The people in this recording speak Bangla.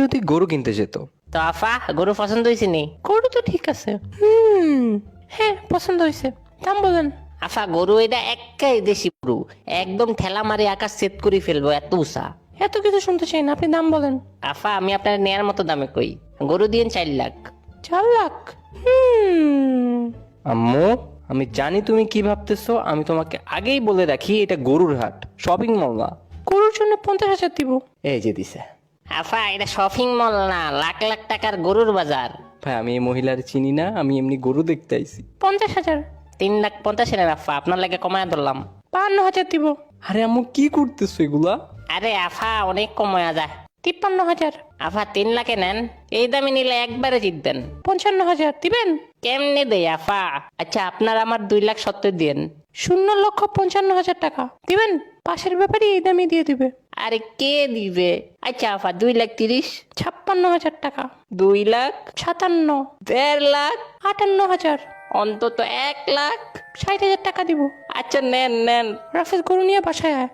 যদি গরু কিনতে যেত। তো আফা গরু পছন্দ হয়েছে নি? গরু তো ঠিক আছে, হ্যাঁ পছন্দ হয়েছে, দাম বলেন। আফা গরু এটা একাই দেশি গরু, একদম ঠেলা মারি আকাশ সেট করে ফেলবো, এত উষা। এত কিছু শুনতে চাই না, আপনি দাম বলেন। আফা আমি আপনার নেয়ার মতো দামে কই, গরু দিয়ে 4 লাখ। 4 লাখ? আম্মু, আমি জানি তুমি কি ভাবতেছো, আমি তোমাকে আগেই বলে রাখি এটা গরুর হাট, শপিং মল না। গরুর জন্য 50,000 দিব। এই যে দিছে। আফা এটা শপিং মল না, লাখ লাখ টাকার গরুর বাজার। ভাই আমি এই মহিলার চিনি না, আমি এমনি গরু দেখতে আইছি। 50,000। 3,50,000 আফা, আপনার লাগে কমায় ধরলাম। 52,000 দিব। আরে আম্মু কি করতেছো এগুলা? আরে আফা অনেক কমায়া যায়। 53,000। আফা 3 লাখে নেন, এই দামে নিলে একবারে জিতবেন। 55,000 দিবেন? কেমনে দেই আফা? আচ্ছা আপনার আমার 2,70,000 দিন। 0,55,000 টাকা দিবেন? পাশের ব্যাপারে এই দামই দিয়ে দিবে। আরে কে দিবে? আচ্ছা আফা 2,30,000। 56,000 টাকা। 2,00,000। 57। 1.5 লাখ। 58,000। অন্তত 1 লাখ। 60,000 টাকা দিব। আচ্ছা নেন নেন। রাফেজ গরু নিয়ে বাসায় আয়।